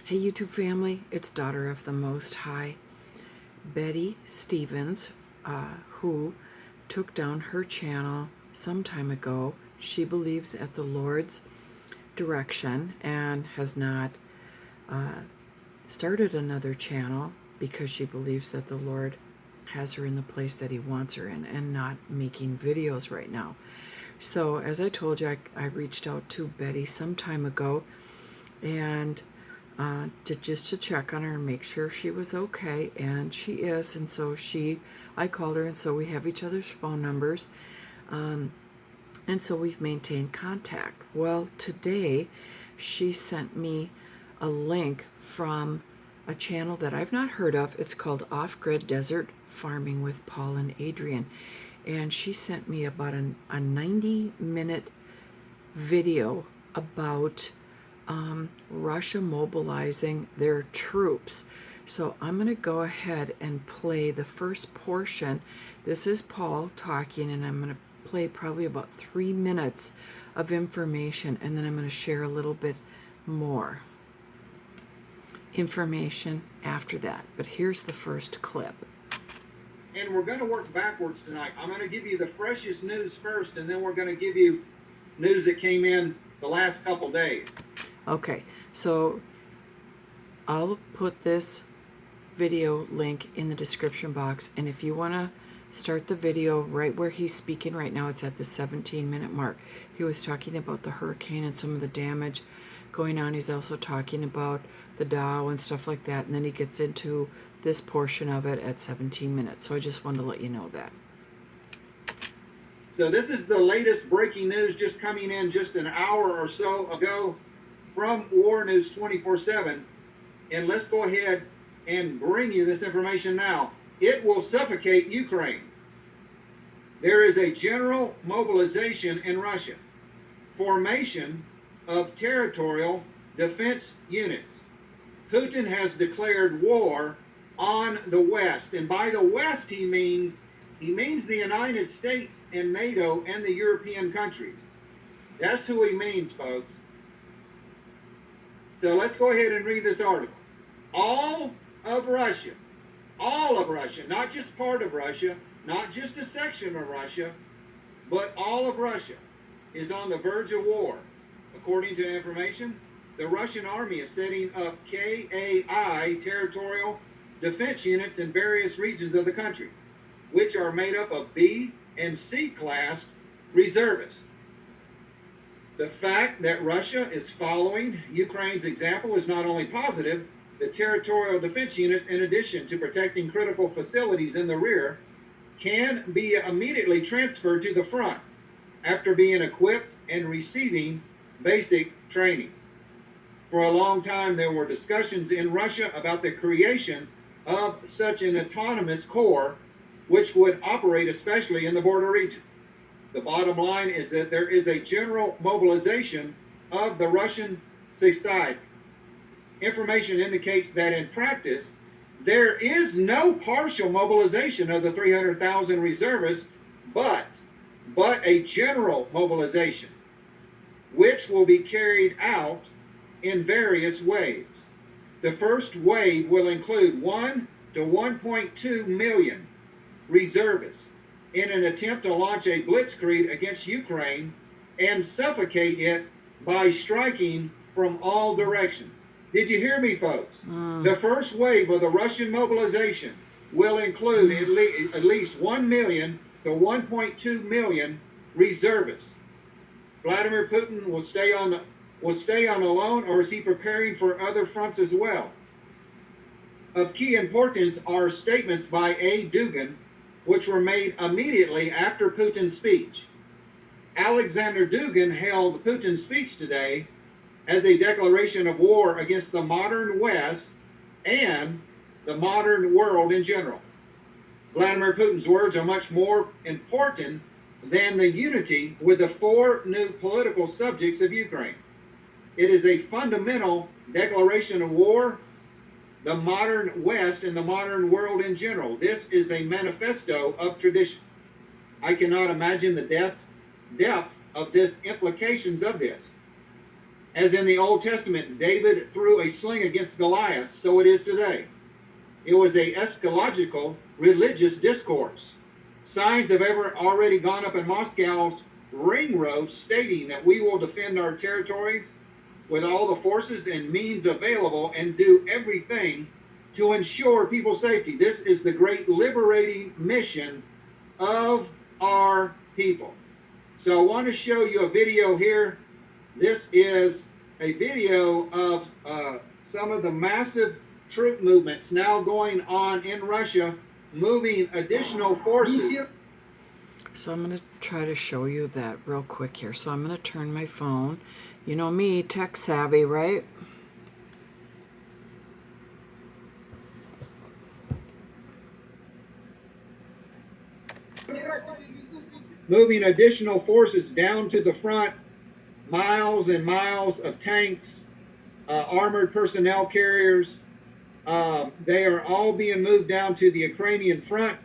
Hey YouTube family, it's Daughter of the Most High, Betty Stevens, who took down her channel some time ago. She believes at the Lord's direction and has not started another channel because she believes that the Lord has her in the place that he wants her in and not making videos right now. So as I told you, I reached out to Betty some time ago and just to check on her and make sure she was okay, and she is. And so I called her, and so we have each other's phone numbers, and so we've maintained contact. Well, today she sent me a link from a channel that I've not heard of. It's called Off-Grid Desert Farming with Paul and Adrian, and she sent me about a 90-minute video about Russia mobilizing their troops. So I'm going to go ahead and play the first portion. This is Paul talking, and I'm going to play probably about 3 minutes of information, and then I'm going to share a little bit more information after that. But here's the first clip. And we're going to work backwards tonight. I'm going to give you the freshest news first, and then we're going to give you news that came in the last couple days. Okay, so I'll put this video link in the description box, and if you want to start the video right where he's speaking right now, it's at the 17-minute mark. He was talking about the hurricane and some of the damage going on. He's also talking about the Dow and stuff like that, and then he gets into this portion of it at 17 minutes. So I just wanted to let you know that. So this is the latest breaking news just coming in just an hour or so ago from War News 24/7, and let's go ahead and bring you this information now. It will suffocate Ukraine. There is a general mobilization in Russia. Formation of territorial defense units. Putin has declared war on the West, and by the West he means the United States and NATO and the European countries. That's who he means, folks. So let's go ahead and read this article. All of Russia, not just part of Russia, not just a section of Russia, but all of Russia is on the verge of war. According to information, the Russian army is setting up KAI territorial defense units in various regions of the country, which are made up of B and C class reservists. The fact that Russia is following Ukraine's example is not only positive. The territorial defense units, in addition to protecting critical facilities in the rear, can be immediately transferred to the front after being equipped and receiving basic training. For a long time, there were discussions in Russia about the creation of such an autonomous corps which would operate especially in the border region. The bottom line is that there is a general mobilization of the Russian society. Information indicates that in practice, there is no partial mobilization of the 300,000 reservists, but a general mobilization, which will be carried out in various waves. The first wave will include 1 to 1.2 million reservists in an attempt to launch a blitzkrieg against Ukraine and suffocate it by striking from all directions. Did you hear me, folks? The first wave of the Russian mobilization will include at least 1 million to 1.2 million reservists. Vladimir Putin will stay on alone, or is he preparing for other fronts as well? Of key importance are statements by A. Dugin, which were made immediately after Putin's speech. Alexander Dugin hailed Putin's speech today as a declaration of war against the modern West and the modern world in general. Vladimir Putin's words are much more important than the unity with the 4 new political subjects of Ukraine. It is a fundamental declaration of war, the modern West and the modern world in general. This is a manifesto of tradition. I cannot imagine the depth of this implications of this. As in the Old Testament, David threw a sling against Goliath, so it is today. It was a eschatological religious discourse. Signs have already gone up in Moscow's ring road stating that we will defend our territories with all the forces and means available and do everything to ensure people's safety. This is the great liberating mission of our people. So I want to show you a video here. This is a video of some of the massive troop movements now going on in Russia, moving additional forces. So I'm going to try to show you that real quick here. So I'm going to turn my phone. You know me, tech savvy, right? Moving additional forces down to the front, miles and miles of tanks, armored personnel carriers. They are all being moved down to the Ukrainian front.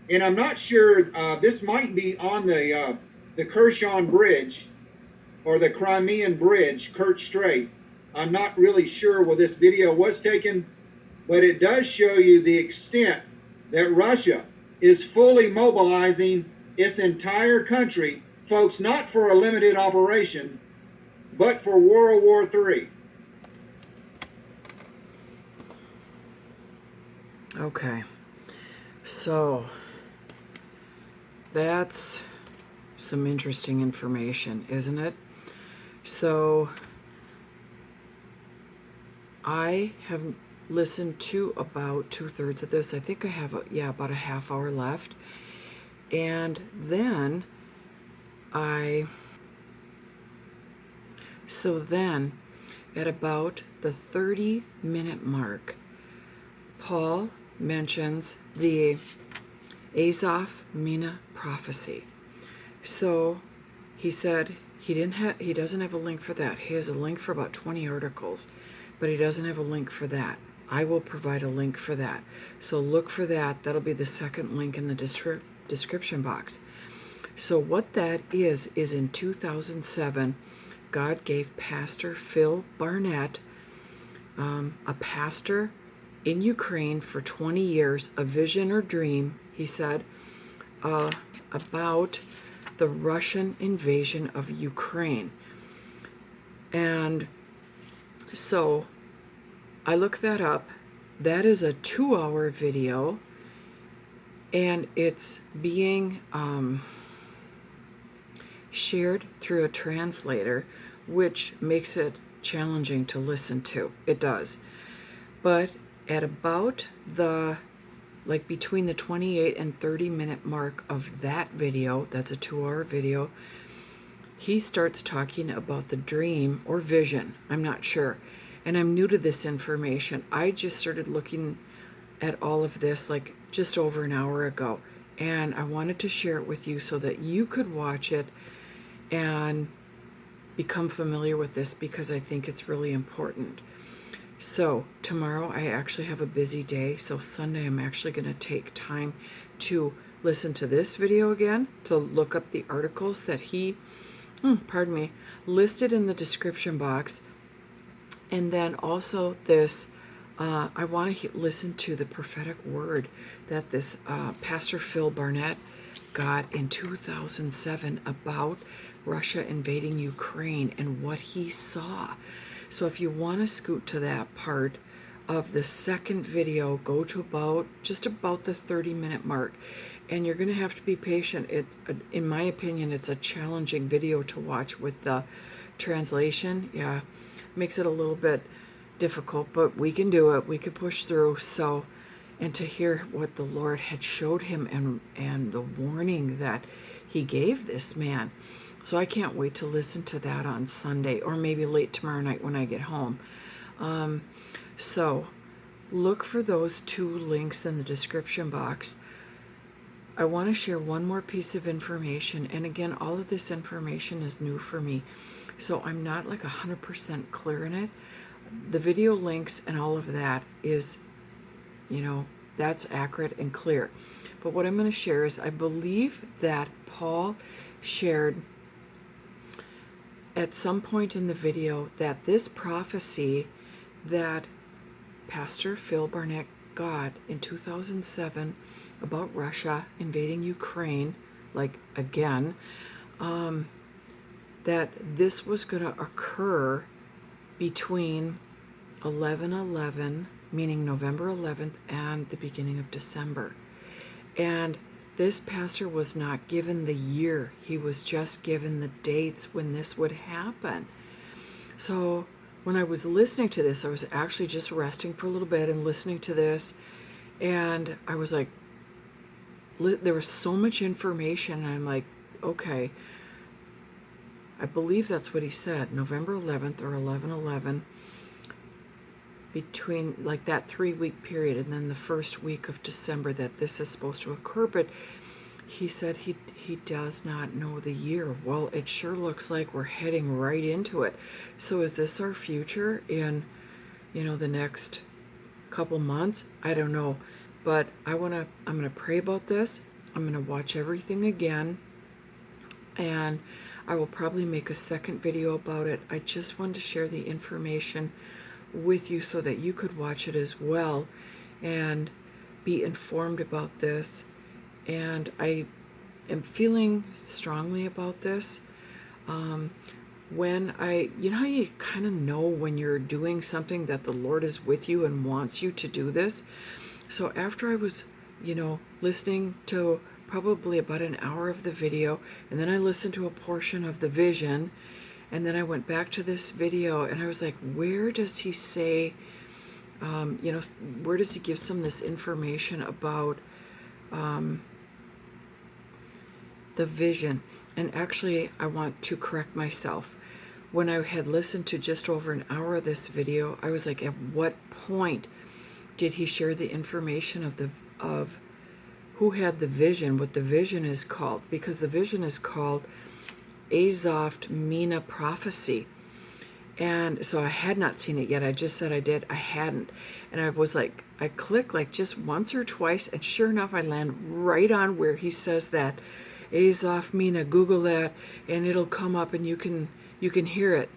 And I'm not sure, this might be on the Kherson Bridge or the Crimean Bridge, Kerch Strait. I'm not really sure where this video was taken, but it does show you the extent that Russia is fully mobilizing its entire country, folks, not for a limited operation, but for World War III. Okay, so that's some interesting information, isn't it? So I have listened to about 2/3 of this. I think I have about a half hour left. And then at about the 30-minute mark, Paul mentions the Azov Mina prophecy. So he said he doesn't have a link for that. He has a link for about 20 articles, but he doesn't have a link for that. I will provide a link for that. So look for that. That'll be the second link in the description box. So what that is in 2007, God gave Pastor Phil Barnett, a pastor in Ukraine for 20 years, a vision or dream, he said, about the Russian invasion of Ukraine. And so I looked that up. That is a 2-hour video, and it's being shared through a translator, which makes it challenging to listen to. It does. But at about between the 28 and 30-minute mark of that video, that's a 2-hour video, he starts talking about the dream or vision. I'm not sure. And I'm new to this information. I just started looking at all of this just over an hour ago. And I wanted to share it with you so that you could watch it and become familiar with this, because I think it's really important. So tomorrow I actually have a busy day. So Sunday I'm actually going to take time to listen to this video again, to look up the articles that he, listed in the description box. And then also this, I want to listen to the prophetic word that this Pastor Phil Barnett got in 2007 about Russia invading Ukraine and what he saw. So if you want to scoot to that part of the second video, go to just about the 30-minute mark. And you're going to have to be patient. In my opinion, it's a challenging video to watch with the translation. Yeah, makes it a little bit difficult, but we can do it. We can push through. So, and to hear what the Lord had showed him and the warning that he gave this man. So I can't wait to listen to that on Sunday, or maybe late tomorrow night when I get home. So look for those 2 links in the description box. I want to share one more piece of information. And again, all of this information is new for me, so I'm not 100% clear in it. The video links and all of that is, that's accurate and clear. But what I'm going to share is I believe that Paul shared at some point in the video that this prophecy that Pastor Phil Barnett got in 2007 about Russia invading Ukraine, like again, that this was going to occur between 11/11, meaning November 11th, and the beginning of December. And this pastor was not given the year. He was just given the dates when this would happen. So when I was listening to this, I was actually just resting for a little bit and listening to this. And I was like, there was so much information. And I'm like, okay, I believe that's what he said, November 11th or 11/11, between like that 3-week period and then the first week of December that this is supposed to occur. But he said he does not know the year. Well, it sure looks like we're heading right into it. So is this our future in, the next couple months? I don't know. But I'm going to pray about this. I'm going to watch everything again. And I will probably make a second video about it. I just wanted to share the information with you so that you could watch it as well and be informed about this. And I am feeling strongly about this. When how you kind of know when you're doing something that the Lord is with you and wants you to do this. So after I was, listening to probably about an hour of the video, and then I listened to a portion of the vision, and then I went back to this video, and I was like, where does he say, where does he give some of this information about the vision? And actually, I want to correct myself. When I had listened to just over an hour of this video, I was like, at what point did he share the information of who had the vision, what the vision is called? Because the vision is called Azoth Mina prophecy. And so I had not seen it yet. I just said I did. I hadn't. And I was like, I click like just once or twice, and sure enough, I land right on where he says that. Azoth Mina, Google that, and it'll come up and you can hear it.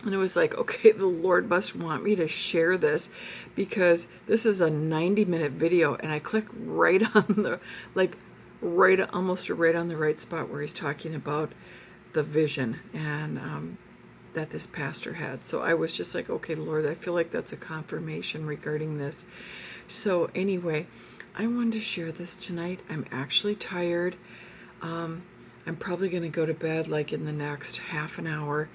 And it was like, okay, the Lord must want me to share this because this is a 90-minute video, and I click right on almost right on the right spot where he's talking about the vision and that this pastor had. So I was just like, okay, Lord, I feel like that's a confirmation regarding this. So anyway, I wanted to share this tonight. I'm actually tired. I'm probably going to go to bed like in the next half an hour.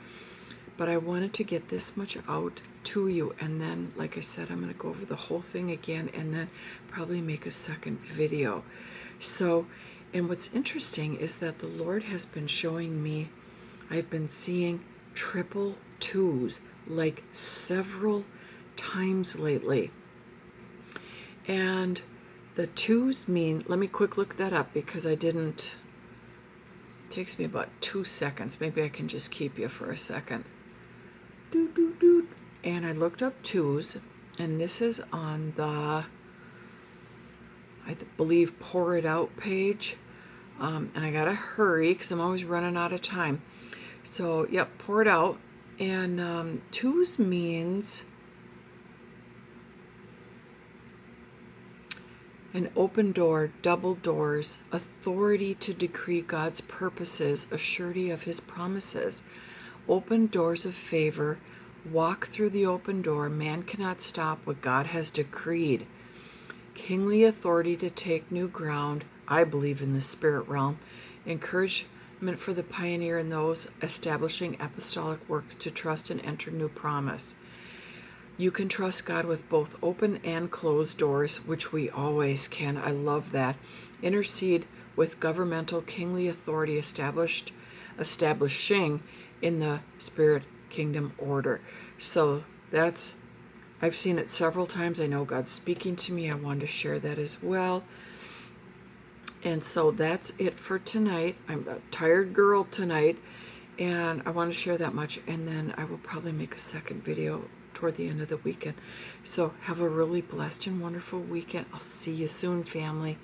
But I wanted to get this much out to you. And then, like I said, I'm going to go over the whole thing again and then probably make a second video. So, and what's interesting is that the Lord has been showing me, I've been seeing triple twos like several times lately. And the twos mean, let me quick look that up because I didn't, it takes me about 2 seconds. Maybe I can just keep you for a second. And I looked up twos, and this is on the, I believe, Pour It Out page. And I gotta hurry because I'm always running out of time. So, yep, Pour It Out. And twos means an open door, double doors, authority to decree God's purposes, a surety of his promises. Open doors of favor. Walk through the open door. Man cannot stop what God has decreed. Kingly authority to take new ground. I believe in the spirit realm. Encouragement for the pioneer and those establishing apostolic works to trust and enter new promise. You can trust God with both open and closed doors, which we always can. I love that. Intercede with governmental kingly authority establishing in the spirit kingdom order. So that's, I've seen it several times. I know God's speaking to me. I wanted to share that as well. And so that's it for tonight. I'm a tired girl tonight, and I want to share that much. And then I will probably make a second video toward the end of the weekend. So have a really blessed and wonderful weekend. I'll see you soon, family.